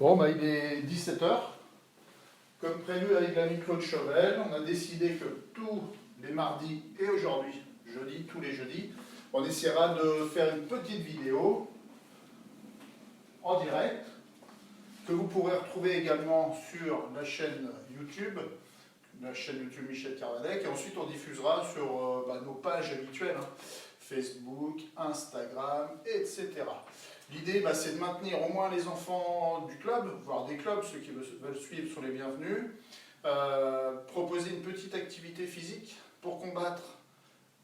Bon, bah, il est 17 heures. Comme prévu avec l'ami Claude Chauvel, on a décidé que tous les mardis et aujourd'hui, jeudi, tous les jeudis, on essaiera de faire une petite vidéo en direct que vous pourrez retrouver également sur la chaîne YouTube Michel Carvadec, et ensuite on diffusera sur nos pages habituelles, hein, Facebook, Instagram, etc. L'idée, c'est de maintenir au moins les enfants du club, voire des clubs, ceux qui veulent suivre sont les bienvenus, proposer une petite activité physique pour combattre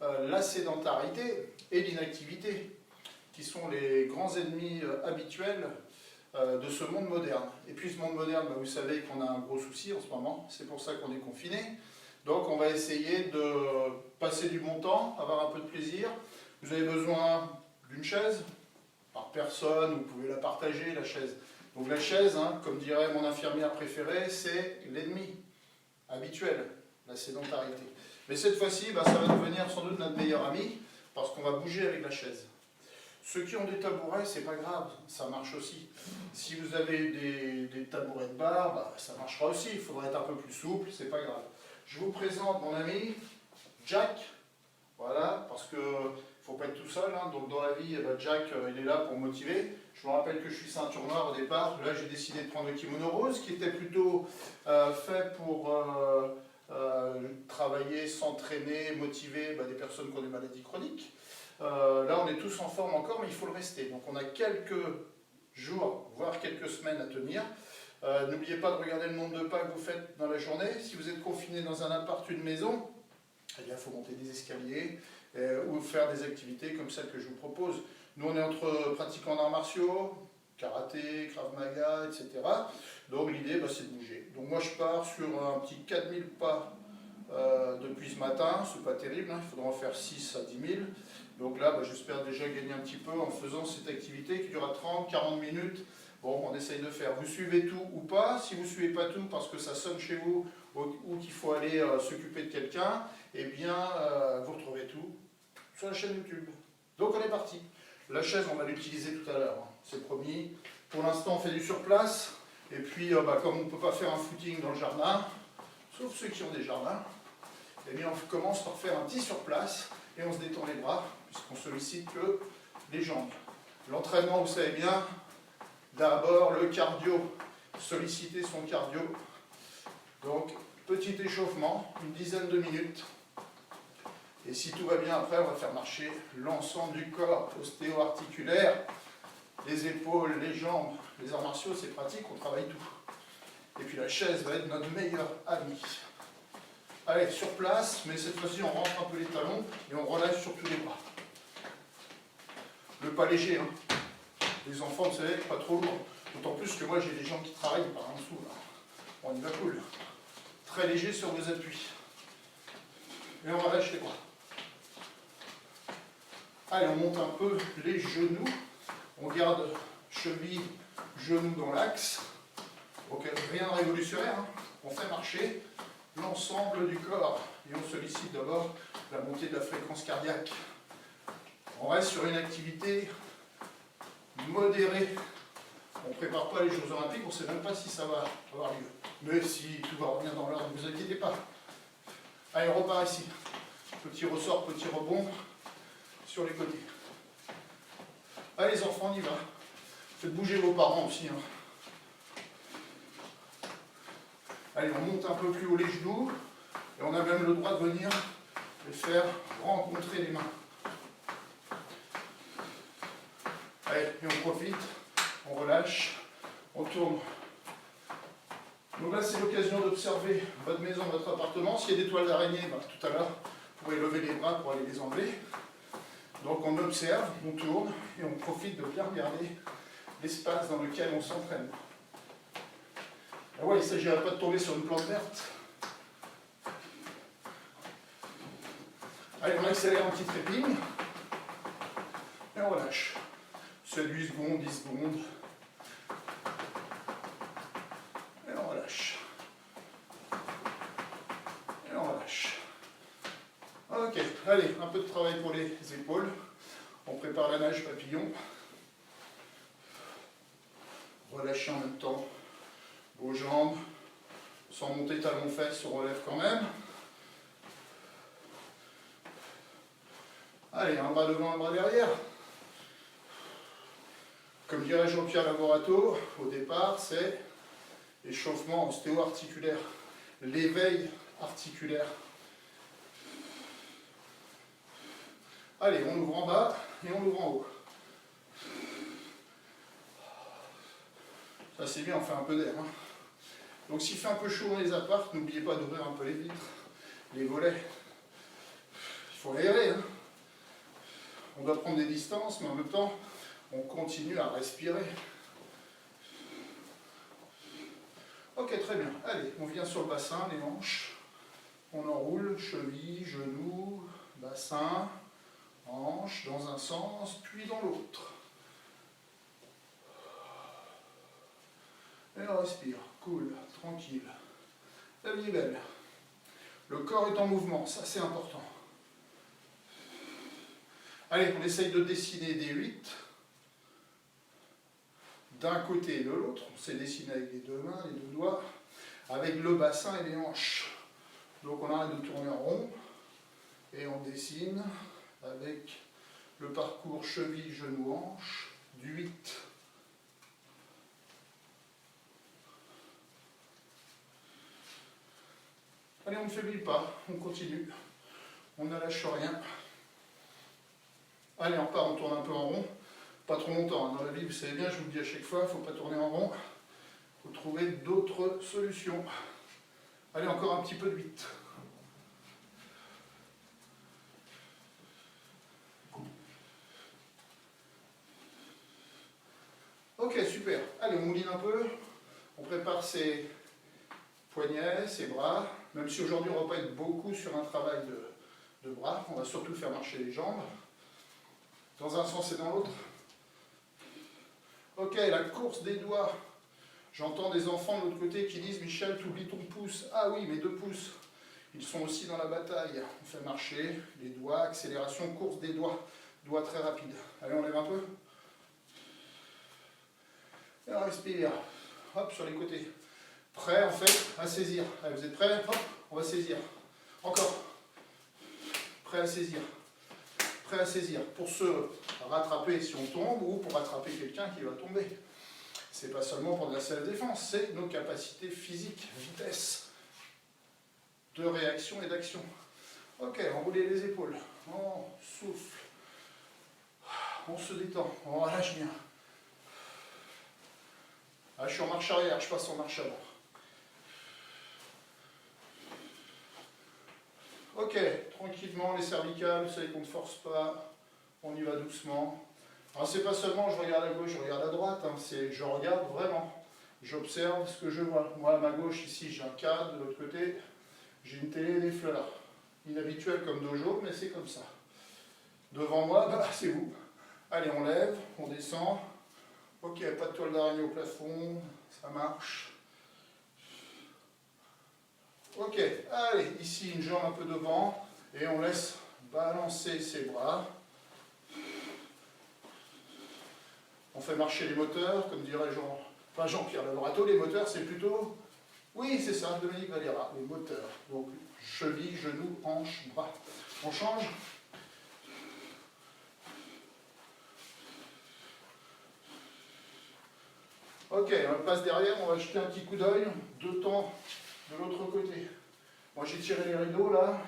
la sédentarité et l'inactivité, qui sont les grands ennemis habituels de ce monde moderne. Et puis ce monde moderne, vous savez qu'on a un gros souci en ce moment, c'est pour ça qu'on est confiné. Donc on va essayer de passer du bon temps, avoir un peu de plaisir. Vous avez besoin d'une chaise, par personne, vous pouvez la partager, la chaise. Donc la chaise, hein, comme dirait mon infirmière préférée, c'est l'ennemi habituel, la sédentarité. Mais cette fois-ci, ça va devenir sans doute notre meilleur ami, parce qu'on va bouger avec la chaise. Ceux qui ont des tabourets, c'est pas grave, ça marche aussi. Si vous avez des tabourets de bar, ça marchera aussi, il faudra être un peu plus souple, c'est pas grave. Je vous présente mon ami Jack, voilà, parce que faut pas être tout seul, hein. Donc dans la vie, Jack, il est là pour motiver. Je vous rappelle que je suis ceinture noire au départ, là j'ai décidé de prendre le kimono rose, qui était plutôt fait pour travailler, s'entraîner, motiver des personnes qui ont des maladies chroniques. Là, on est tous en forme encore, mais il faut le rester. Donc, on a quelques jours, voire quelques semaines à tenir. N'oubliez pas de regarder le nombre de pas que vous faites dans la journée. Si vous êtes confiné dans un appart, une maison, il faut monter des escaliers ou faire des activités comme celles que je vous propose. Nous, on est entre pratiquants d'arts martiaux, karaté, krav maga, etc. Donc, l'idée, c'est de bouger. Donc, moi, je pars sur un petit 4000 pas depuis ce matin. C'est pas terrible, hein. Il faudra en faire 6 à 10 000. Donc là, j'espère déjà gagner un petit peu en faisant cette activité qui durera 30-40 minutes. Bon, on essaye de faire. Vous suivez tout ou pas. Si vous ne suivez pas tout parce que ça sonne chez vous ou qu'il faut aller s'occuper de quelqu'un, eh bien, vous retrouvez tout sur la chaîne YouTube. Donc on est parti. La chaise, on va l'utiliser tout à l'heure, hein. C'est promis. Pour l'instant, on fait du surplace. Et puis, comme on ne peut pas faire un footing dans le jardin, sauf ceux qui ont des jardins, eh bien, on commence par faire un petit surplace et on se détend les bras, puisqu'on sollicite que les jambes. L'entraînement, vous savez bien, d'abord le cardio, solliciter son cardio. Donc, petit échauffement, une dizaine de minutes. Et si tout va bien, après, on va faire marcher l'ensemble du corps, ostéo-articulaire, les épaules, les jambes, les arts martiaux, c'est pratique, on travaille tout. Et puis la chaise va être notre meilleur ami. Allez, sur place, mais cette fois-ci, on rentre un peu les talons et on relâche sur tous les bras. Le pas léger, hein. Les enfants, vous savez, pas trop lourd. D'autant plus que moi, j'ai des gens qui travaillent par en dessous, là. On y va cool. Très léger sur vos appuis. Et on relâche les bras. Allez, on monte un peu les genoux. On garde cheville, genoux dans l'axe. Donc, rien de révolutionnaire, hein. On fait marcher l'ensemble du corps et on sollicite d'abord la montée de la fréquence cardiaque. On reste sur une activité modérée. On ne prépare pas les Jeux Olympiques, on ne sait même pas si ça va avoir lieu. Mais si tout va revenir dans l'ordre, ne vous inquiétez pas. Allez, on repart ici. Petit ressort, petit rebond sur les côtés. Allez les enfants, on y va. Faites bouger vos parents aussi, hein. Allez, on monte un peu plus haut les genoux, et on a même le droit de venir les faire rencontrer les mains. Allez, et on profite, on relâche, on tourne. Donc là, c'est l'occasion d'observer votre maison, votre appartement. S'il y a des toiles d'araignée, tout à l'heure, vous pourrez lever les bras pour aller les enlever. Donc on observe, on tourne, et on profite de bien regarder l'espace dans lequel on s'entraîne. Ah ouais, il ne s'agirait pas de tomber sur une plante verte. Allez, on accélère un petit trépigne. Et on relâche. C'est 8 secondes, 10 secondes. Et on relâche. Et on relâche. Ok, allez, un peu de travail pour les épaules. On prépare la nage papillon. relâchez en même temps vos jambes, sans monter talons-fesses, on relève quand même. Allez, un bras devant, un bras derrière. Comme dirait Jean-Pierre Lavorato, au départ, c'est échauffement ostéo-articulaire, l'éveil articulaire. Allez, on ouvre en bas et on ouvre en haut. Ça c'est bien, on fait un peu d'air. Hein. Donc s'il fait un peu chaud dans les apparts, n'oubliez pas d'ouvrir un peu les vitres, les volets. Il faut aérer. Hein. On doit prendre des distances, mais en même temps, on continue à respirer. Ok, très bien. Allez, on vient sur le bassin, les hanches. On enroule, cheville, genou, bassin, hanche, dans un sens, puis dans l'autre. Et on respire, cool, tranquille. La vie est belle. Le corps est en mouvement, ça c'est important. Allez, on essaye de dessiner des 8 d'un côté et de l'autre. On sait dessiner avec les deux mains, les deux doigts, avec le bassin et les hanches. Donc on arrête de tourner en rond et on dessine avec le parcours cheville, genou, hanche du 8. Allez, on ne faiblit pas, on continue, on ne lâche rien. Allez, on part, on tourne un peu en rond, pas trop longtemps. Dans la vie, vous savez bien, je vous le dis à chaque fois, il ne faut pas tourner en rond, il faut trouver d'autres solutions. Allez, encore un petit peu de 8. Ok, super. Allez, on mouline un peu, on prépare ses poignets, ses bras, même si aujourd'hui on ne va pas être beaucoup sur un travail de bras, on va surtout faire marcher les jambes, dans un sens et dans l'autre. Ok, la course des doigts. J'entends des enfants de l'autre côté qui disent « Michel, t'oublies ton pouce ». Ah oui, mes 2 pouces, ils sont aussi dans la bataille. On fait marcher les doigts, accélération, course des doigts, doigts très rapides. Allez, on lève un peu. Et on respire. Hop, sur les côtés. Prêt en fait à saisir. Allez, vous êtes prêts? Hop, on va saisir. Encore. Prêt à saisir. Prêt à saisir. Pour se rattraper si on tombe ou pour rattraper quelqu'un qui va tomber. C'est pas seulement pour de la self-défense, c'est nos capacités physiques, vitesse de réaction et d'action. Ok, enroulez les épaules. On souffle. On se détend. On relâche bien. Là, je suis en marche arrière, je passe en marche avant. Ok, tranquillement, les cervicales, vous savez qu'on ne force pas, on y va doucement. Alors c'est pas seulement je regarde à gauche, je regarde à droite, hein, c'est je regarde vraiment. J'observe ce que je vois. Moi à ma gauche ici j'ai un cadre, de l'autre côté j'ai une télé et des fleurs. Inhabituel comme dojo, mais c'est comme ça. Devant moi, bah, c'est vous. Allez, on lève, on descend. Ok, pas de toile d'araignée au plafond, ça marche. Ok, allez, ici une jambe un peu devant et on laisse balancer ses bras. On fait marcher les moteurs, comme dirait Jean-Pierre Lavorato, les moteurs c'est plutôt, oui c'est ça, Dominique Valera, les moteurs. Donc cheville, genou, hanche, bras. On change. Ok, on passe derrière, on va jeter un petit coup d'œil, de temps de l'autre côté. Moi j'ai tiré les rideaux là.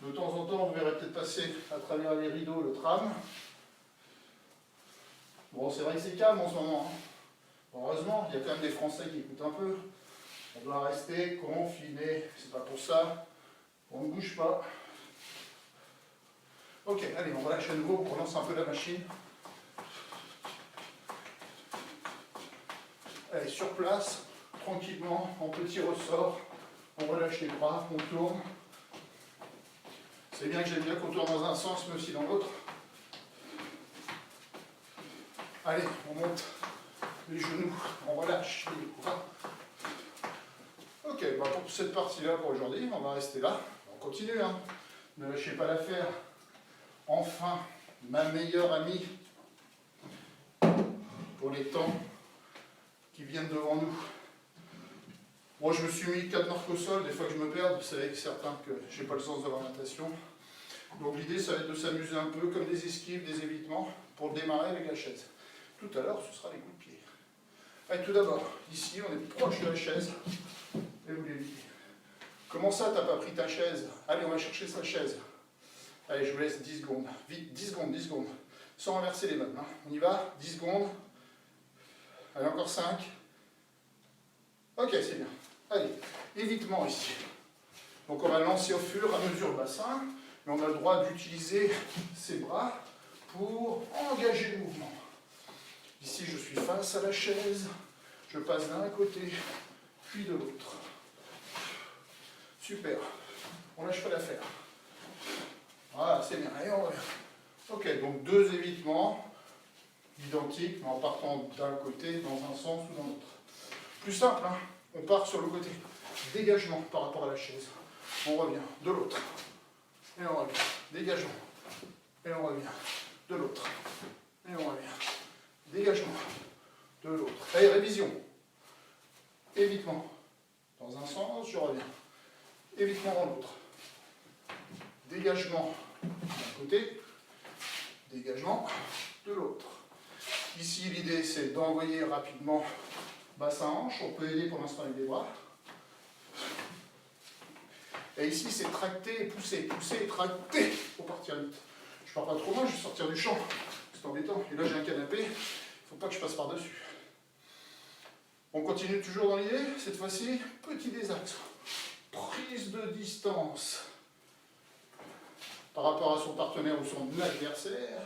De temps en temps, vous verrez peut-être passer à travers les rideaux le tram. Bon, c'est vrai que c'est calme en ce moment. Hein. Heureusement, il y a quand même des Français qui écoutent un peu. On doit rester confiné. C'est pas pour ça. On ne bouge pas. Ok, allez, on relâche à nouveau, on relance un peu la machine. Allez, sur place, tranquillement, en petit ressort. On relâche les bras, on tourne. C'est bien que j'aime bien qu'on tourne dans un sens, mais aussi dans l'autre. Allez, on monte les genoux, on relâche les bras. Ok, bah pour cette partie-là, pour aujourd'hui, on va rester là. On continue, hein. Ne lâchez pas l'affaire. Enfin, ma meilleure amie pour les temps qui viennent devant nous. Moi, je me suis mis 4 marques au sol, des fois que je me perds, vous savez que certains que je n'ai pas le sens de l'orientation. Donc l'idée, ça va être de s'amuser un peu, comme des esquives, des évitements, pour démarrer avec la chaise. Tout à l'heure, ce sera les coups de pied. Allez, tout d'abord, ici, on est proche de la chaise, et vous l'évitez. Comment ça, t'as pas pris ta chaise? Allez, on va chercher sa chaise. Allez, je vous laisse 10 secondes. Vite, 10 secondes, 10 secondes. Sans renverser les meubles. Hein. On y va, 10 secondes. Allez, encore 5. Ok, c'est bien. Allez, évitement ici. Donc on va lancer au fur et à mesure le bassin, mais on a le droit d'utiliser ses bras pour engager le mouvement. Ici, je suis face à la chaise, je passe d'un côté, puis de l'autre. Super. On lâche pas l'affaire. Voilà, c'est bien. Et on revient. Ok, donc 2 évitements identiques, mais en partant d'un côté, dans un sens ou dans l'autre. Plus simple, hein, on part sur le côté. Dégagement par rapport à la chaise. On revient de l'autre. Et on revient. Dégagement. Et on revient de l'autre. Et on revient. Dégagement de l'autre. Allez, révision. Évitement. Dans un sens, je reviens. Évitement dans l'autre. Dégagement d'un côté. Dégagement de l'autre. Ici, l'idée, c'est d'envoyer rapidement bassin-hanche. On peut aider pour l'instant avec les bras. Et ici, c'est tracter et pousser. Pousser et tracter pour partir vite. Je pars pas trop loin, je vais sortir du champ. C'est embêtant. Et là, j'ai un canapé. Il ne faut pas que je passe par-dessus. On continue toujours dans l'idée. Cette fois-ci, petit désaxe. Prise de distance par rapport à son partenaire ou son adversaire.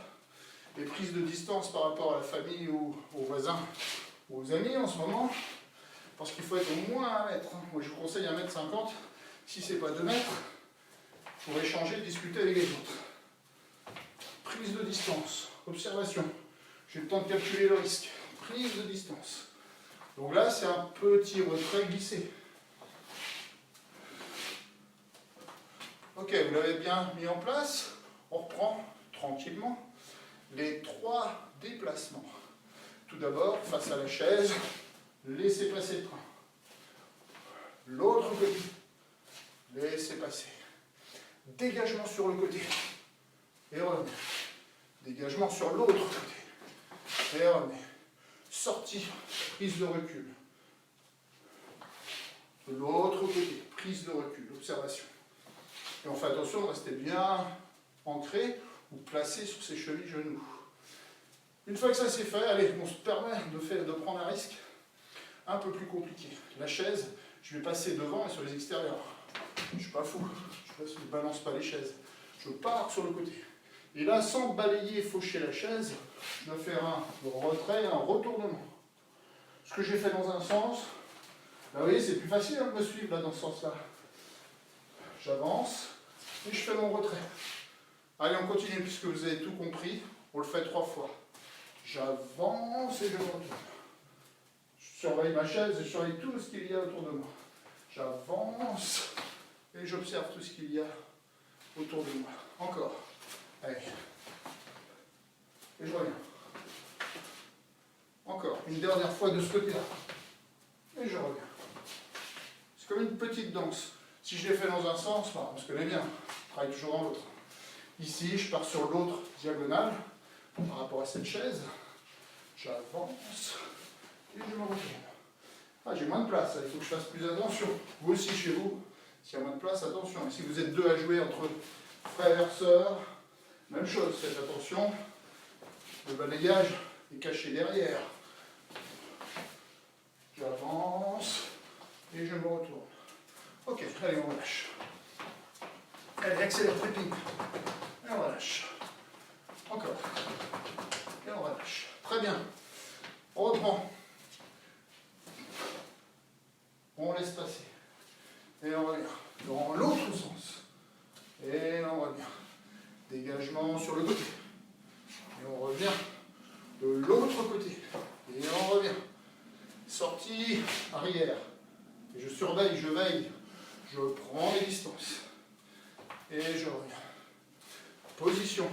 Et prise de distance par rapport à la famille ou aux voisins ou aux amis en ce moment. Parce qu'il faut être au moins à 1 mètre. Moi, je vous conseille 1,50 m. Si ce n'est pas 2 mètres, pour échanger et discuter avec les autres. Prise de distance, observation. J'ai le temps de calculer le risque. Prise de distance. Donc là, c'est un petit retrait glissé. Ok, vous l'avez bien mis en place. On reprend tranquillement les 3 déplacements. Tout d'abord, face à la chaise, laissez passer le train. L'autre côté. Laissez passer. Dégagement sur le côté. Et revenez. Dégagement sur l'autre côté. Et revenez. Sortie. Prise de recul. De l'autre côté. Prise de recul. Observation. Et on fait attention de rester bien ancré ou placé sur ses chevilles genoux. Une fois que ça c'est fait, allez, on se permet de prendre un risque un peu plus compliqué. La chaise, je vais passer devant et sur les extérieurs. Je ne suis pas fou, je ne balance pas les chaises. Je pars sur le côté. Et là, sans balayer et faucher la chaise, je dois faire un retrait, un retournement. Ce que j'ai fait dans un sens, là, vous voyez, c'est plus facile de me suivre là, dans ce sens-là. J'avance et je fais mon retrait. Allez, on continue puisque vous avez tout compris. On le fait 3 fois. J'avance et je retourne. Je surveille ma chaise et je surveille tout ce qu'il y a autour de moi. J'avance et j'observe tout ce qu'il y a autour de moi. Encore. Allez. Et je reviens. Encore. Une dernière fois de ce côté-là. Et je reviens. C'est comme une petite danse. Si je l'ai fait dans un sens, on se connaît bien. Je travaille toujours dans l'autre. Ici, je pars sur l'autre diagonale par rapport à cette chaise. J'avance et je me retourne. Ah, j'ai moins de place, il faut que je fasse plus attention. Vous aussi chez vous, s'il y a moins de place, attention. Et si vous êtes 2 à jouer entre frères, sœurs, même chose, faites attention. Le balayage est caché derrière. J'avance et je me retourne. Ok, allez, on relâche. Allez, accélère, trépine. Et on relâche. Encore. Et on relâche. Très bien. On reprend. On laisse passer. Et on revient. Dans l'autre sens. Et on revient. Dégagement sur le côté. Et on revient de l'autre côté. Et on revient. Sortie arrière. Et je surveille, je veille. Je prends les distances. Et je reviens. Position.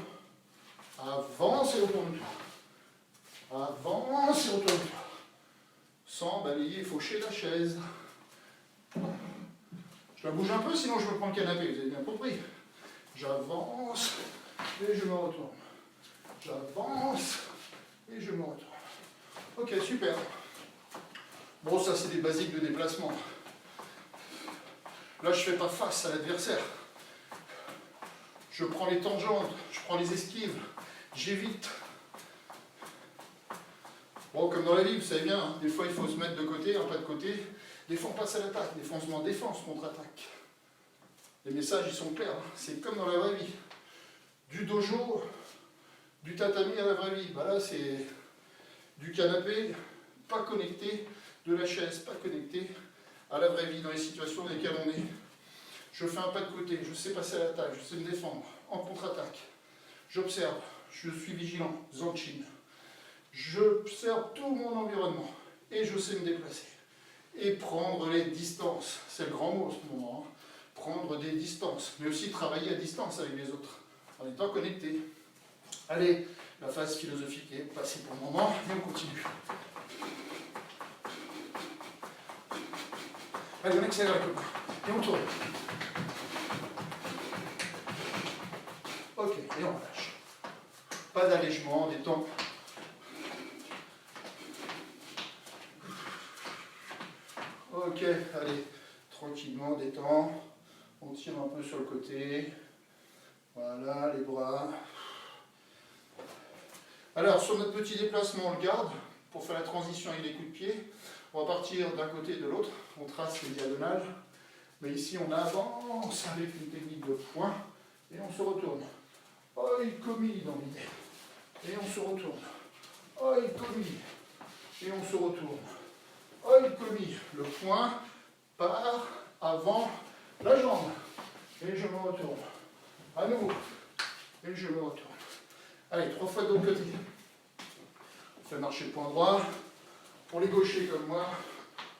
Avance et retourne-toi. Avance et retourne-toi. sans balayer et faucher la chaise. Je la bouge un peu, sinon je reprends le canapé, vous avez bien compris. J'avance et je me retourne. J'avance et je me retourne. Ok, super. Bon, ça c'est des basiques de déplacement. Là, je ne fais pas face à l'adversaire. Je prends les tangentes, je prends les esquives, j'évite. Bon, comme dans la vie, vous savez bien, hein, des fois il faut se mettre de côté, un pas de côté. Des fois on passe à l'attaque, des fois on se met en défense, contre-attaque. Les messages, ils sont clairs, hein. C'est comme dans la vraie vie. Du dojo, du tatami à la vraie vie. Bah là, c'est du canapé, pas connecté, de la chaise, pas connecté à la vraie vie, dans les situations dans lesquelles on est. Je fais un pas de côté, je sais passer à l'attaque, je sais me défendre, en contre-attaque. J'observe, je suis vigilant, zanchin. J'observe tout mon environnement et je sais me déplacer. Et prendre les distances, c'est le grand mot en ce moment, hein. Prendre des distances, mais aussi travailler à distance avec les autres, en étant connecté. Allez, la phase philosophique est passée pour le moment, et on continue. Allez, on accélère un peu, et on tourne. Ok, et on relâche. Pas d'allègement, détente. Ok, allez, tranquillement, détend. On tire un peu sur le côté. Voilà, les bras. Alors, sur notre petit déplacement, on le garde pour faire la transition avec les coups de pied. On va partir d'un côté et de l'autre. On trace les diagonales. Mais ici, on avance avec une technique de poing et on se retourne. Oi komi dans l'idée. Et on se retourne. Oi komi. Et on se retourne. Oi komi. Le poing part avant la jambe. Et je me retourne. À nouveau. Et je me retourne. Allez, 3 fois de l'autre côté. On fait marcher le poing droit. Pour les gauchers comme moi,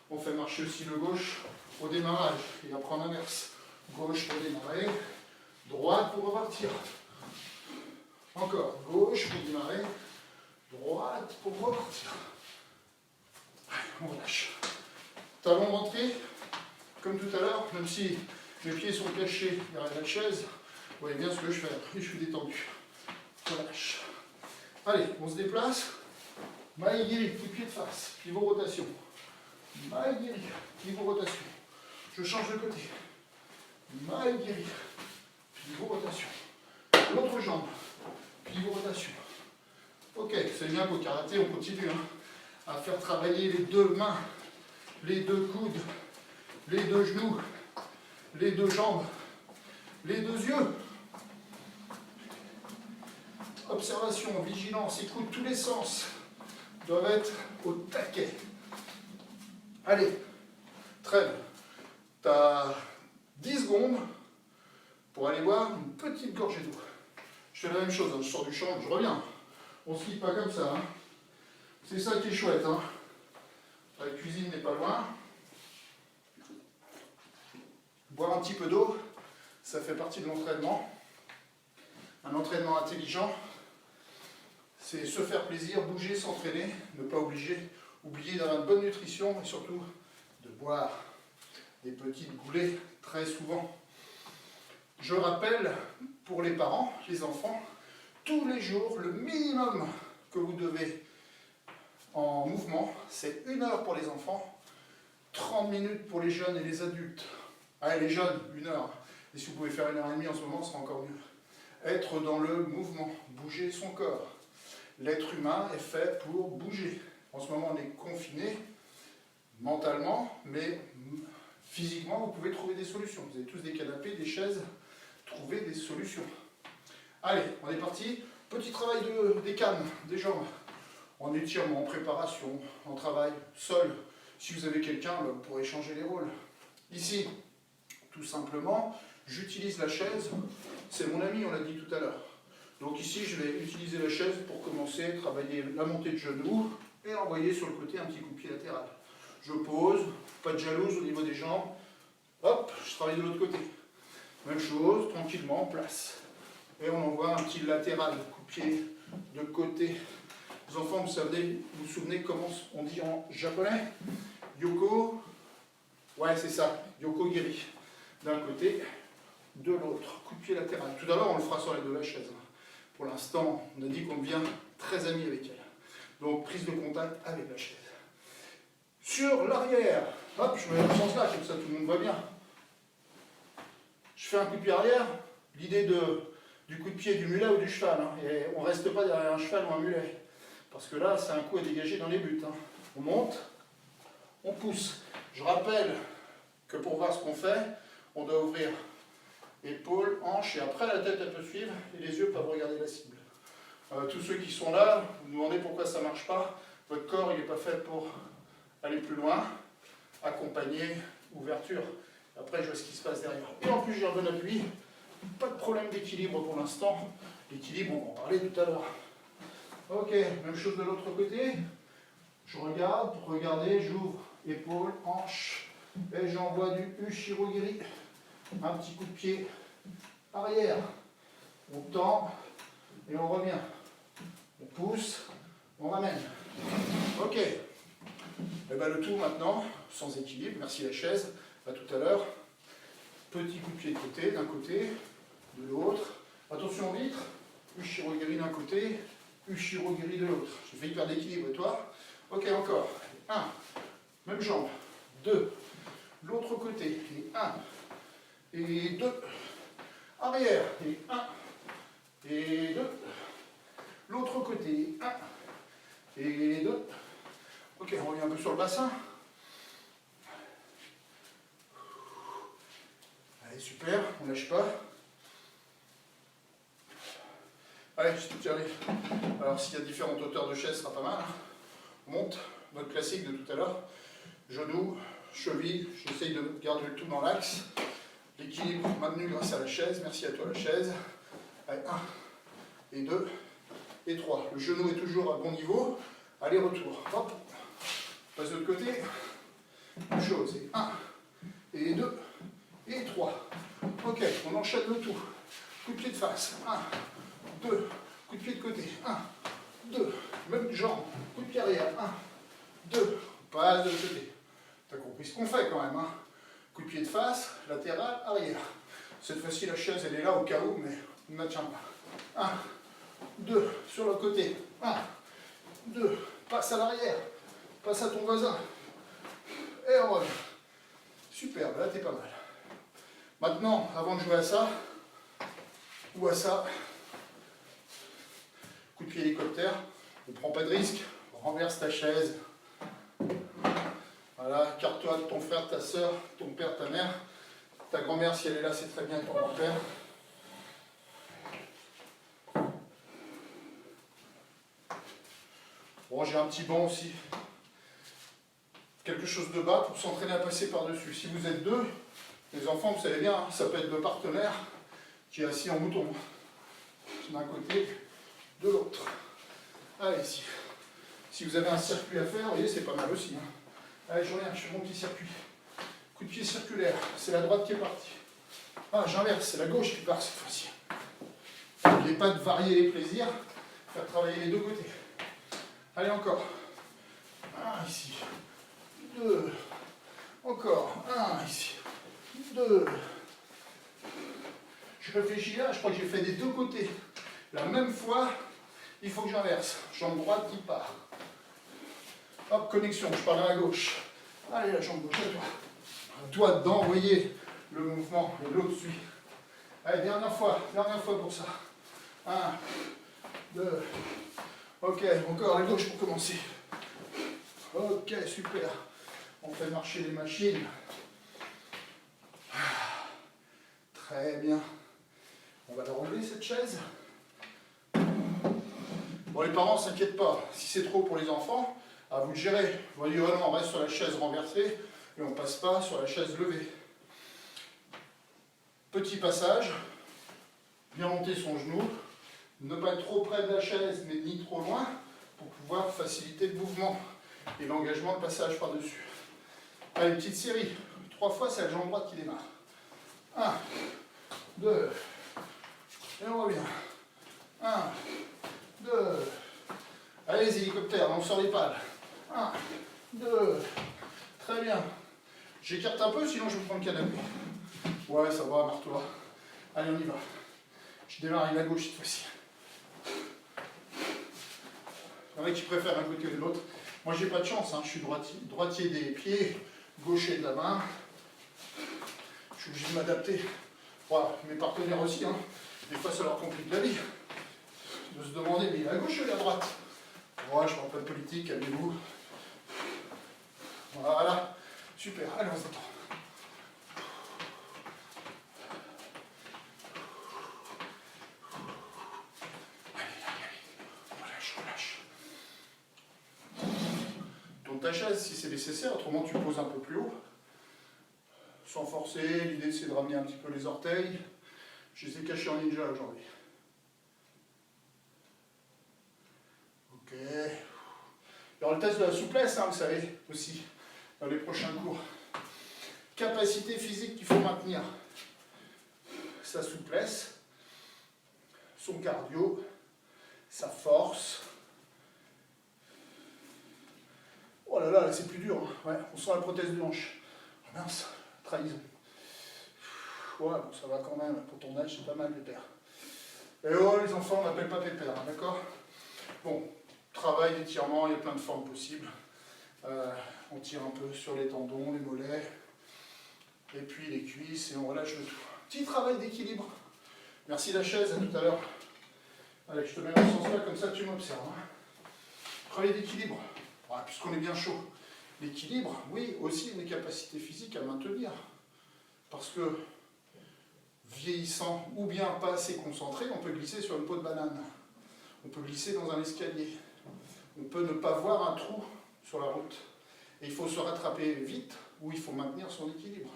on fait marcher aussi le gauche au démarrage. Et après on inverse. Gauche pour démarrer. Droite pour repartir. Encore. Gauche pour démarrer. Droite pour repartir. On relâche. Talon d'entrée, comme tout à l'heure, même si mes pieds sont cachés derrière la chaise, vous voyez bien ce que je fais. Et je suis détendu. Relâche. Allez, on se déplace. Maïgiri, coup de pied de face. Pivot rotation. Maïgiri, pivot rotation. Je change de côté. Maïgiri, pivot rotation. L'autre jambe. Pivot rotation. Ok, c'est bien qu'au karaté, on continue à faire travailler les deux mains, les deux coudes, les deux genoux, les deux jambes, les deux yeux. Observation, vigilance, écoute, tous les sens doivent être au taquet. Allez, trêve. Tu as 10 secondes pour aller boire une petite gorgée d'eau. Je fais la même chose, hein. Je sors du champ, je reviens. On ne se quitte pas comme ça. Hein. C'est ça qui est chouette. Hein. La cuisine n'est pas loin. Boire un petit peu d'eau, ça fait partie de l'entraînement. Un entraînement intelligent, c'est se faire plaisir, bouger, s'entraîner, ne pas oublier d'avoir une bonne nutrition et surtout de boire des petites goulées très souvent. Je rappelle pour les parents, les enfants, tous les jours, le minimum que vous devez en mouvement, c'est 1 heure pour les enfants, 30 minutes pour les jeunes et les adultes. Allez, les jeunes, 1 heure. Et si vous pouvez faire 1h30 en ce moment, ce sera encore mieux. Être dans le mouvement, bouger son corps. L'être humain est fait pour bouger. En ce moment, on est confiné mentalement, mais physiquement, vous pouvez trouver des solutions. Vous avez tous des canapés, des chaises, trouvez des solutions. Allez, on est parti. Petit travail des cannes, des jambes. En étirement, en préparation, en travail, seul. Si vous avez quelqu'un, vous pourrez changer les rôles. Ici, tout simplement, j'utilise la chaise. C'est mon ami, on l'a dit tout à l'heure. Donc ici, je vais utiliser la chaise pour commencer à travailler la montée de genoux et envoyer sur le côté un petit coup de pied latéral. Je pose, pas de jalouse au niveau des jambes. Hop, je travaille de l'autre côté. Même chose, tranquillement, en place. Et on envoie un petit latéral, coup de pied de côté Les enfants, vous vous souvenez comment on dit en japonais? Yoko, ouais c'est ça, Yoko Giri. D'un côté, de l'autre. Coup de pied latéral. Tout à l'heure, on le fera sur les deux la chaise. Pour l'instant, on a dit qu'on devient très amis avec elle. Donc, prise de contact avec la chaise. Sur l'arrière, hop, je mets dans ce sens-là, comme ça tout le monde va bien. Je fais un coup de pied arrière. L'idée du coup de pied du mulet ou du cheval. Hein. Et on ne reste pas derrière un cheval ou un mulet. Parce que là, c'est un coup à dégager dans les buts. Hein. On monte, on pousse. Je rappelle que pour voir ce qu'on fait, on doit ouvrir épaules, hanches, et après la tête elle peut suivre, et les yeux peuvent regarder la cible. Tous ceux qui sont là, vous vous demandez pourquoi ça ne marche pas. Votre corps il n'est pas fait pour aller plus loin. Accompagner, ouverture. Après je vois ce qui se passe derrière. Et en plus j'ai un bon appui. Pas de problème d'équilibre pour l'instant. L'équilibre, on va en parler tout à l'heure. Ok, même chose de l'autre côté. Je regarde, pour regarder, j'ouvre épaules, hanches, et j'envoie du Ushirogiri. Un petit coup de pied arrière. On tend et on revient. On pousse, on ramène. Ok. Et bien le tout maintenant, sans équilibre, merci la chaise, à tout à l'heure. Petit coup de pied de côté, d'un côté, de l'autre. Attention aux vitres. Ushirogiri d'un côté, Ushirogiri de l'autre. J'ai failli perdre l'équilibre et toi? Ok, encore. 1. Même jambe. 2. L'autre côté. Et 1. Et 2. Arrière. Et 1. Et 2. L'autre côté. 1. Et 2. Ok, on revient un peu sur le bassin. Allez, super. On ne lâche pas. Allez, je te tiens. Alors, s'il y a différentes hauteurs de chaise, ce sera pas mal. On monte. Notre classique de tout à l'heure. Genoux, cheville. J'essaye de garder le tout dans l'axe. L'équilibre maintenu grâce à la chaise. Merci à toi la chaise. Allez, 1 et 2 et 3. Le genou est toujours à bon niveau. Aller-retour. Hop. Passe de l'autre côté. Même chose. Et 1 et 2 et 3. Ok, on enchaîne le tout. Coup de pied de face. 1, 2. Coup de pied de côté. 1, 2. Même jambe. Coup de pied arrière. 1, 2. Passe de l'autre côté. T'as compris ce qu'on fait quand même. Hein. Coup de pied de face, latéral, arrière. Cette fois-ci, la chaise, elle est là au cas où, mais on ne la tient pas. 1, 2, sur le côté. 1, 2, passe à l'arrière. Passe à ton voisin. Et on revient. Superbe, là, t'es pas mal. Maintenant, avant de jouer à ça, ou à ça, coup de pied hélicoptère, ne prends pas de risque, renverse ta chaise. Voilà, écarte-toi de ton frère, ta soeur, ton père, ta mère. Ta grand-mère, si elle est là, c'est très bien, ton grand-père. Bon, j'ai un petit banc aussi. Quelque chose de bas pour s'entraîner à passer par-dessus. Si vous êtes deux, les enfants, vous savez bien, hein, ça peut être le partenaire qui est assis en mouton. D'un côté, de l'autre. Allez, si vous avez un circuit à faire, vous voyez, c'est pas mal aussi. Hein. Allez, je reviens, je fais mon petit circuit. Coup de pied circulaire, c'est la droite qui est partie. Ah, j'inverse, c'est la gauche qui part cette fois-ci. N'oubliez pas de varier les plaisirs, faire travailler les deux côtés. Allez, encore. 1 ici. 2. Encore. 1 ici. 2. Je réfléchis là, je crois que j'ai fait des deux côtés. La même fois, il faut que j'inverse. Jambe droite qui part. Hop, connexion, je parle à la gauche. Allez, la jambe gauche, à toi. Toi dedans, voyez le mouvement, et l'autre suit. Allez, dernière fois pour ça. 1, 2. Ok, encore à la gauche pour commencer. Ok, super. On fait marcher les machines. Très bien. On va la relever cette chaise. Bon, les parents, ne s'inquiètent pas. Si c'est trop pour les enfants, à vous de gérer. Vous voyez, vraiment, on reste sur la chaise renversée et on ne passe pas sur la chaise levée. Petit passage. Bien monter son genou. Ne pas être trop près de la chaise, mais ni trop loin, pour pouvoir faciliter le mouvement et l'engagement de passage par-dessus. Allez, petite série. 3 fois, c'est la jambe droite qui démarre. 1, 2, et on revient. 1, 2. Allez les hélicoptères, on sort les pales. 1, 2, très bien. J'écarte un peu, sinon je vais prendre le canapé. Ouais, ça va, marre-toi. Allez, on y va. Je démarre avec la gauche cette fois-ci. Il y en a qui préfèrent un côté ou l'autre. Moi, j'ai pas de chance, hein. Je suis droitier des pieds, gaucher de la main. Je suis obligé de m'adapter. Voilà, mes partenaires aussi, hein. Des fois, ça leur complique la vie. De se demander, mais il est à gauche ou il est à droite? Moi, je parle pas de politique, calmez-vous. Voilà, super, allez, on s'attend. Relâche. Tourne ta chaise si c'est nécessaire, autrement tu poses un peu plus haut. Sans forcer, l'idée c'est de ramener un petit peu les orteils. Je les ai cachés en ninja aujourd'hui. Ok. Il y aura le test de la souplesse, hein, vous savez, aussi, dans les prochains cours. Capacité physique qu'il faut maintenir. Sa souplesse, son cardio, sa force. Oh là là, c'est plus dur. Hein. Ouais, on sent la prothèse de hanche. Oh mince, trahison. Ouais, bon, ça va quand même. Pour ton âge, c'est pas mal, pépère. Et oh, les enfants, on n'appelle pas pépère, hein, d'accord? Bon, travail d'étirement, il y a plein de formes possibles. On tire un peu sur les tendons, les mollets, et puis les cuisses, et on relâche le tout. Petit travail d'équilibre. Merci la chaise, à tout à l'heure. Allez, je te mets dans ce sens-là, comme ça tu m'observes. Hein. Travail d'équilibre. Ouais, puisqu'on est bien chaud. L'équilibre, oui, aussi une capacité physique à maintenir. Parce que, vieillissant ou bien pas assez concentré, on peut glisser sur une peau de banane. On peut glisser dans un escalier. On peut ne pas voir un trou sur la route. Et il faut se rattraper vite ou il faut maintenir son équilibre.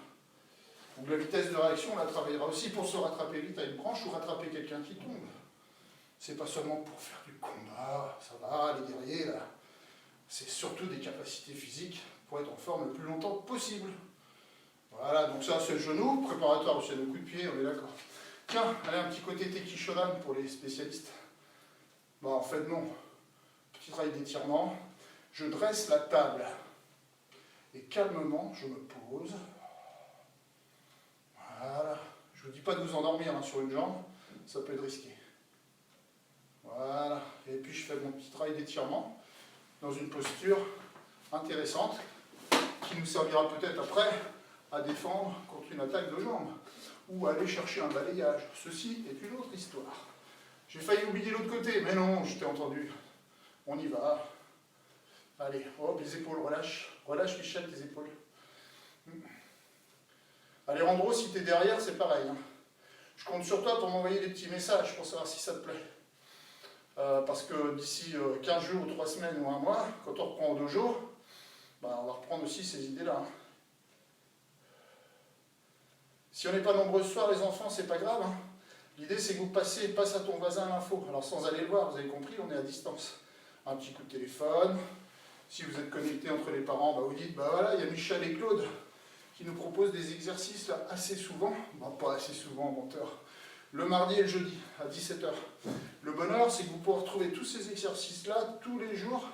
Donc la vitesse de réaction, on la travaillera aussi pour se rattraper vite à une branche ou rattraper quelqu'un qui tombe. C'est pas seulement pour faire du combat, ça va, les guerriers, là. C'est surtout des capacités physiques pour être en forme le plus longtemps possible. Voilà, donc ça c'est le genou, préparatoire aussi à nos coups de pied, on est d'accord. Tiens, allez, un petit côté Teki Shodan pour les spécialistes. Bon, en fait non. Petit travail d'étirement. Je dresse la table. Et calmement, je me pose. Voilà. Je ne vous dis pas de vous endormir hein, sur une jambe, ça peut être risqué. Voilà. Et puis je fais mon petit travail d'étirement dans une posture intéressante qui nous servira peut-être après à défendre contre une attaque de jambes ou à aller chercher un balayage. Ceci est une autre histoire. J'ai failli oublier l'autre côté, mais non, je t'ai entendu. On y va. Allez, hop, les épaules, relâche. Relâche, Michel, tes épaules. Allez, Randro, si tu es derrière, c'est pareil. Hein. Je compte sur toi pour m'envoyer des petits messages pour savoir si ça te plaît. Parce que d'ici 15 jours, ou 3 semaines ou un mois, quand on reprend au dojo, bah, on va reprendre aussi ces idées-là. Hein. Si on n'est pas nombreux ce soir, les enfants, c'est pas grave. Hein. L'idée, c'est que vous passe à ton voisin l'info. Alors, sans aller le voir, vous avez compris, on est à distance. Un petit coup de téléphone. Si vous êtes connectés entre les parents, bah, vous dites, bah voilà, il y a Michel et Claude qui nous proposent des exercices là assez souvent. Bah, pas assez souvent, menteur. Le mardi et le jeudi, à 17 h. Le bonheur, c'est que vous pourrez retrouver tous ces exercices-là tous les jours,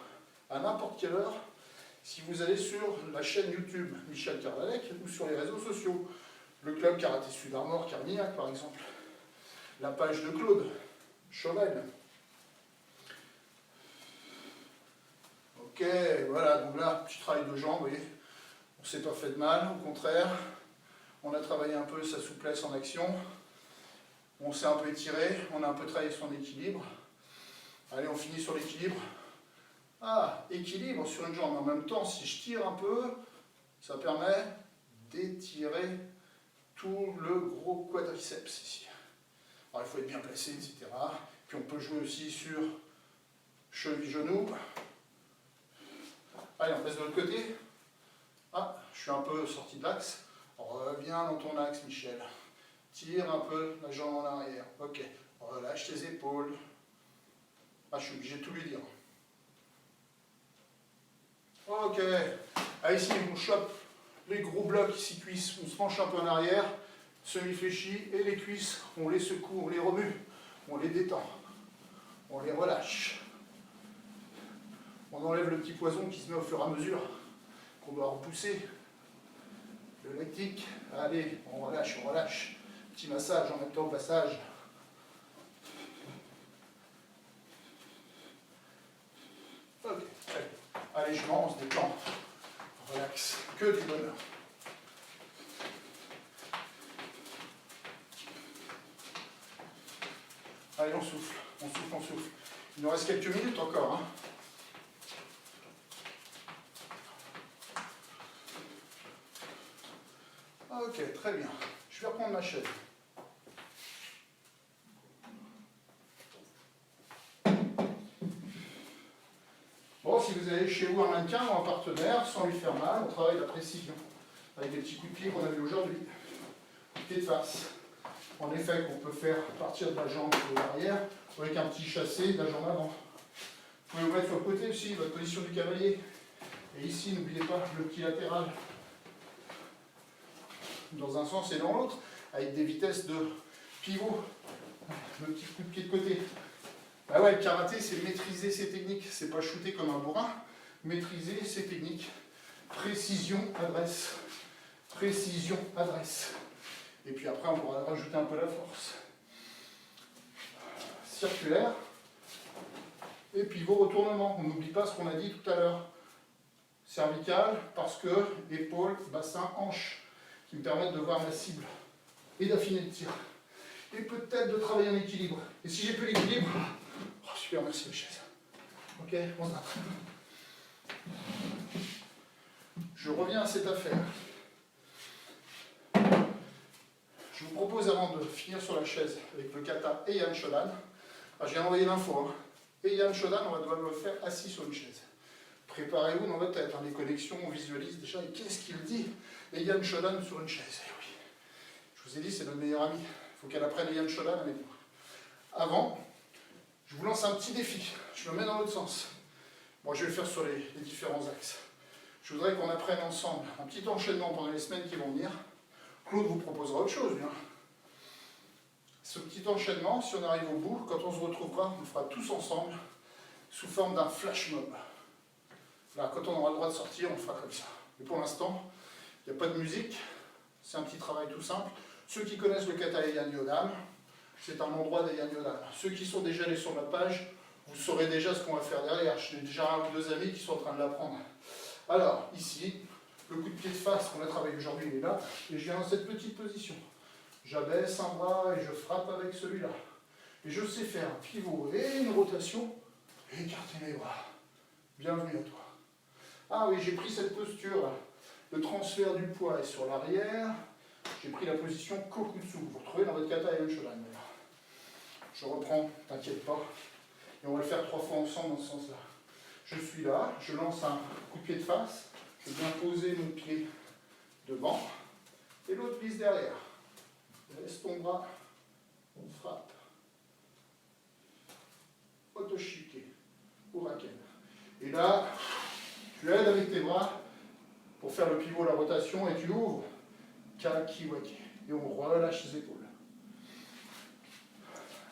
à n'importe quelle heure, si vous allez sur la chaîne YouTube Michel Carvalec ou sur les réseaux sociaux. Le club Karaté Sud-Armor, Carmignac par exemple. La page de Claude Chauvel. Ok, voilà, donc là, petit travail de jambes, vous voyez. On ne s'est pas fait de mal, au contraire. On a travaillé un peu sa souplesse en action. On s'est un peu étiré, on a un peu travaillé son équilibre. Allez, on finit sur l'équilibre. Ah, équilibre sur une jambe. En même temps, si je tire un peu, ça permet d'étirer tout le gros quadriceps ici. Alors, il faut être bien placé, etc. Puis on peut jouer aussi sur cheville-genou. Allez, on passe de l'autre côté. Ah, je suis un peu sorti de l'axe. Reviens dans ton axe, Michel. Tire un peu la jambe en arrière. Ok. Relâche tes épaules. Ah, je suis obligé de tout lui dire. Ok. Ah, ici, on chope les gros blocs ici, cuisses. On se penche un peu en arrière, semi-fléchi, et les cuisses, on les secoue, on les remue, on les détend, on les relâche. On enlève le petit poison qui se met au fur et à mesure, qu'on doit repousser. Le lactique, allez, on relâche, on relâche. Petit massage en même temps au passage. Ok, allègement, on se détend. Relax, que du bonheur. Allez, on souffle, on souffle, on souffle. Il nous reste quelques minutes encore. Hein. Ok, très bien. Je vais reprendre ma chaise. Bon, si vous avez chez vous un mannequin ou un partenaire, sans lui faire mal, on travaille la précision. Avec des petits coups de pied qu'on a vu aujourd'hui. Pied de face. En effet, qu'on peut faire partir de la jambe de l'arrière, avec un petit chassé de la jambe avant. Vous pouvez vous mettre sur le côté aussi, votre position du cavalier. Et ici, n'oubliez pas le petit latéral. Dans un sens et dans l'autre, avec des vitesses de pivot. Le petit coup de pied de côté. Ah ouais, le karaté, c'est maîtriser ses techniques. C'est pas shooter comme un bourrin. Maîtriser ses techniques. Précision, adresse. Précision, adresse. Et puis après, on pourra rajouter un peu la force. Circulaire. Et pivot, retournement. On n'oublie pas ce qu'on a dit tout à l'heure. Cervical, parce que épaule, bassin, hanche, qui me permettent de voir ma cible et d'affiner le tir. Et peut-être de travailler en équilibre. Et si j'ai plus l'équilibre, oh, super, merci les chaises. Ok, on se bat. Je reviens à cette affaire. Je vous propose, avant de finir sur la chaise avec le kata et Yan Shodan, j'ai envoyé l'info, hein. Et Yan Shodan, on va devoir le faire assis sur une chaise. Préparez-vous dans votre tête, hein, les connexions, on visualise déjà, et qu'est-ce qu'il dit? Et Yan Shodan sur une chaise. Eh oui. Je vous ai dit, c'est notre meilleur ami. Il faut qu'elle apprenne les Yan Shodan avec nous. Avant, je vous lance un petit défi. Je le mets dans l'autre sens. Bon, je vais le faire sur les différents axes. Je voudrais qu'on apprenne ensemble un petit enchaînement pendant les semaines qui vont venir. Claude vous proposera autre chose, bien. Ce petit enchaînement, si on arrive au bout, quand on se retrouvera, on le fera tous ensemble, sous forme d'un flash mob. Là, quand on aura le droit de sortir, on le fera comme ça. Mais pour l'instant, il n'y a pas de musique, c'est un petit travail tout simple. Ceux qui connaissent le kata et Yan Yodam, c'est un endroit des Yan Yodam. Ceux qui sont déjà allés sur ma page, vous saurez déjà ce qu'on va faire derrière. J'ai déjà un ou deux amis qui sont en train de l'apprendre. Alors, ici, le coup de pied de face qu'on a travaillé aujourd'hui, il est là, et je viens dans cette petite position. J'abaisse un bras et je frappe avec celui-là. Et je sais faire un pivot et une rotation, et écarter mes bras. Bienvenue à toi. Ah oui, j'ai pris cette posture là. Le transfert du poids est sur l'arrière. J'ai pris la position Kokutsu. Vous retrouvez dans votre kata et Yan Shodan. Je reprends, t'inquiète pas. Et on va le faire 3 fois ensemble dans ce sens-là. Je suis là, je lance un coup de pied de face. Je viens poser mon pied devant. Et l'autre glisse derrière. Laisse ton bras. On frappe. Otoshike. Uraken. Et là, tu aides avec tes bras pour faire le pivot, la rotation, et tu ouvres. Kakiwake. Et on relâche les épaules.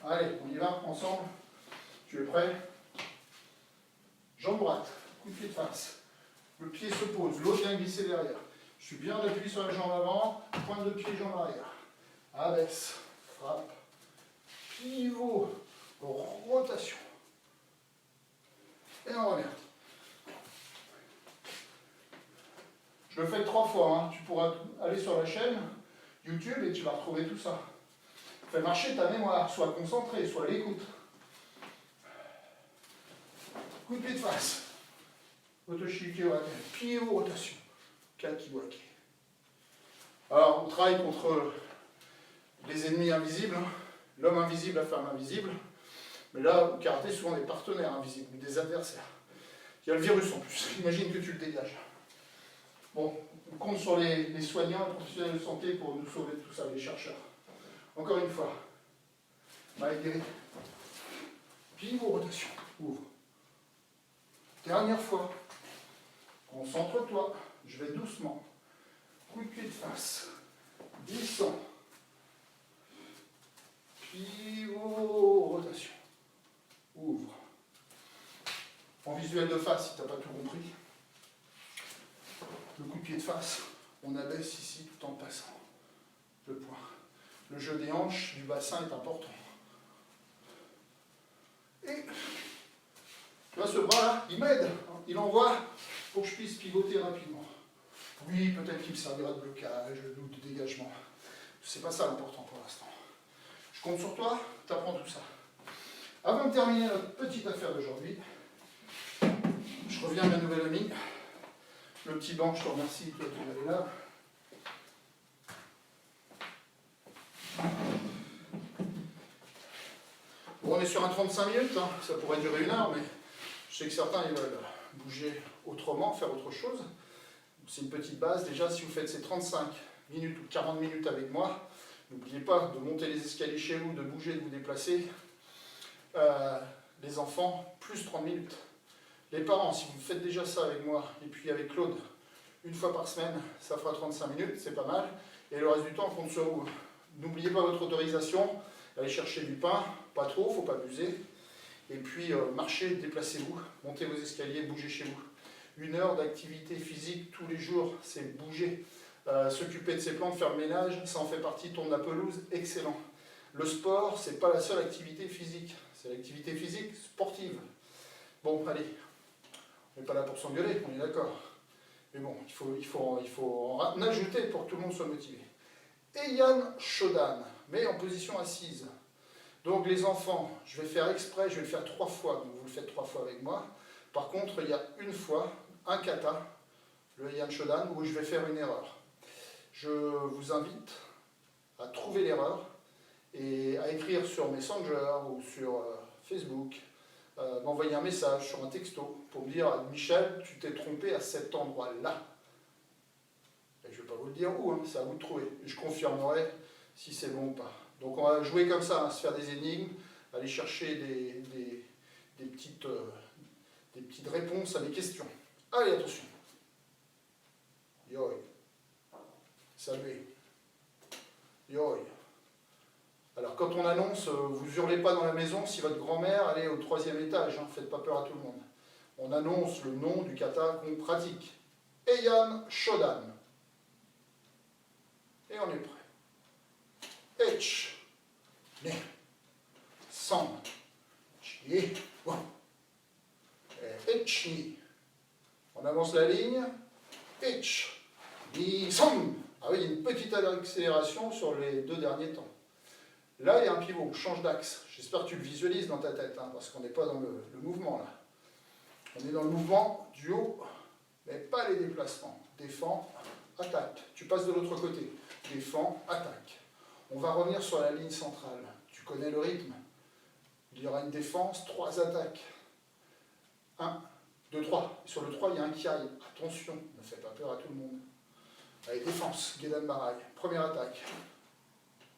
Allez, on y va ensemble. Tu es prêt? Jambe droite, coup de pied de face. Le pied se pose, l'autre vient glisser derrière. Je suis bien appuyé sur la jambe avant, pointe de pied, jambe arrière. Abaisse, frappe, pivot, rotation. Et on revient. Je le fais 3 fois, hein. Tu pourras aller sur la chaîne YouTube et tu vas retrouver tout ça. Fais marcher ta mémoire, sois concentré, sois à l'écoute. Coup de pied de face. Otoshike Uraken. Pivot, rotation. Kakiwake. Alors, on travaille contre les ennemis invisibles. L'homme invisible, la femme invisible. Mais là, au karaté, souvent des partenaires invisibles, des adversaires. Il y a le virus en plus. Imagine que tu le dégages. Bon, on compte sur les soignants, les professionnels de santé pour nous sauver de tout ça, les chercheurs. Encore une fois. Malgré. Pivot, rotation. Ouvre. Dernière fois. Concentre-toi. Je vais doucement. Coup de pied de face. Glissant. Pivot, rotation. Ouvre. En visuel de face, si tu n'as pas tout compris. Le coup de pied de face, on abaisse ici tout en passant le poing. Le jeu des hanches, du bassin est important. Et tu vois, ce bras-là, il m'aide. Il envoie pour que je puisse pivoter rapidement. Oui, peut-être qu'il me servira de blocage, de dégagement. C'est pas ça l'important pour l'instant. Je compte sur toi, tu apprends tout ça. Avant de terminer notre petite affaire d'aujourd'hui, je reviens à ma nouvelle amie. Le petit banc, je te remercie, toi tu l'avais là. Bon, on est sur un 35 minutes, hein. Ça pourrait durer 1 heure, mais je sais que certains ils veulent bouger autrement, faire autre chose. C'est une petite base. Déjà, si vous faites ces 35 minutes ou 40 minutes avec moi, n'oubliez pas de monter les escaliers chez vous, de bouger, de vous déplacer. Les enfants, plus 30 minutes. Les parents, si vous faites déjà ça avec moi, et puis avec Claude, 1 fois par semaine, ça fera 35 minutes, c'est pas mal. Et le reste du temps, on compte sur vous. N'oubliez pas votre autorisation, allez chercher du pain, pas trop, il ne faut pas abuser. Et puis, marchez, déplacez-vous, montez vos escaliers, bougez chez vous. 1 heure d'activité physique tous les jours, c'est bouger. S'occuper de ses plantes, faire le ménage, ça en fait partie, tourne la pelouse, excellent. Le sport, c'est pas la seule activité physique, c'est l'activité physique sportive. Bon, allez, on n'est pas là pour s'engueuler, on est d'accord. Mais bon, il faut en ajouter pour que tout le monde soit motivé. Heian Shodan, mais en position assise. Donc les enfants, je vais faire exprès, je vais le faire 3 fois, donc vous le faites 3 fois avec moi. Par contre, il y a 1 fois, un kata, le Heian Shodan, où je vais faire une erreur. Je vous invite à trouver l'erreur et à écrire sur Messenger ou sur Facebook, m'envoyer un message sur un texto pour me dire « Michel, tu t'es trompé à cet endroit-là ». Je ne vais pas vous le dire où, hein, c'est à vous de trouver. Je confirmerai si c'est bon ou pas. Donc on va jouer comme ça, hein, se faire des énigmes, aller chercher des petites réponses à des questions. Allez, attention. Yoi. Salut. Yoi. Alors quand on annonce, vous hurlez pas dans la maison si votre grand-mère elle est au 3e étage, hein, faites pas peur à tout le monde. On annonce le nom du kata qu'on pratique. Heian Shodan. Et on est prêt. Etch. Ne. San. Chie. Etch ni. On avance la ligne. Etch. Ni. San. Ah oui, il y a une petite accélération sur les 2 derniers temps. Là, il y a un pivot, change d'axe. J'espère que tu le visualises dans ta tête, hein, parce qu'on n'est pas dans le mouvement là. On est dans le mouvement du haut, mais pas les déplacements. Défends, attaque. Tu passes de l'autre côté. Défends, attaque. On va revenir sur la ligne centrale. Tu connais le rythme. Il y aura une défense, 3 attaques. 1, 2, 3. Sur le 3, il y a un kiai. Attention, ne fais pas peur à tout le monde. Allez, défense, Gedan Barai. Première attaque.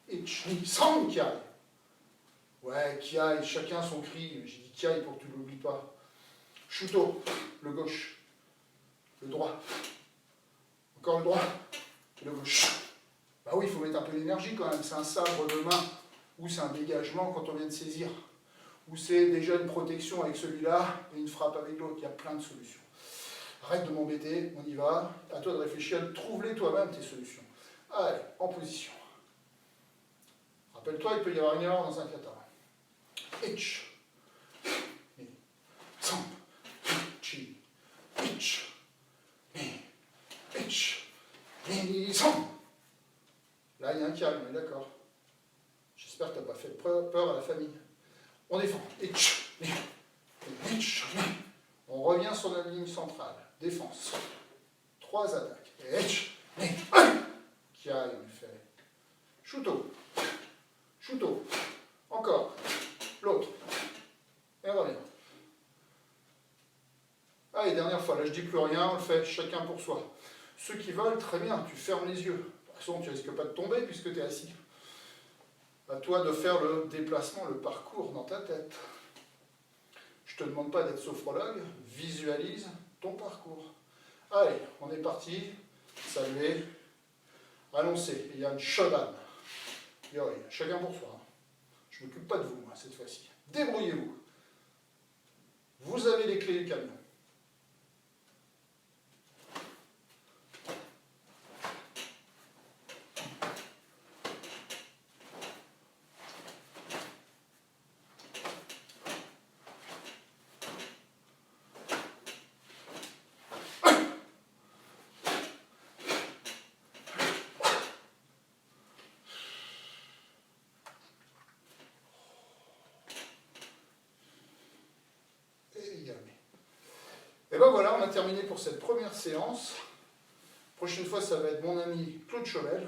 Ichi, San Kiai. Ouais, Kiai, chacun son cri. J'ai dit Kiai pour que tu ne l'oublies pas. Shuto, le gauche. Le droit. Encore le droit. Et le gauche. Bah oui, il faut mettre un peu d'énergie quand même. C'est un sabre de main ou c'est un dégagement quand on vient de saisir. Ou c'est déjà une protection avec celui-là et une frappe avec l'autre. Il y a plein de solutions. Arrête de m'embêter, on y va. À toi de réfléchir. Trouve-les toi-même tes solutions. Allez, en position. Rappelle-toi, il peut y avoir une erreur dans un kata. Itch. San. Chi. Itch. Itch. San. Là, il y a un calme, on est d'accord. J'espère que tu n'as pas fait peur à la famille. On défend. Itch. Itch. On revient sur la ligne centrale. Défense. 3 attaques. Itch. Kiai, on fait. Shuto. Shuto. Encore. L'autre. Et on revient. Allez, dernière fois. Là, je dis plus rien. On le fait chacun pour soi. Ceux qui veulent, très bien. Tu fermes les yeux. De toute façon, tu risques pas de tomber puisque tu es assis. À toi de faire le déplacement, le parcours dans ta tête. Je ne te demande pas d'être sophrologue. Visualise ton parcours. Allez, on est parti. Saluer. Annoncez. Il y a une Shodan. Yoi, chacun pour soi. Je ne m'occupe pas de vous, moi, cette fois-ci. Débrouillez-vous. Vous avez les clés du camion. terminé pour cette première séance. Prochaine fois, ça va être mon ami Claude Chauvel.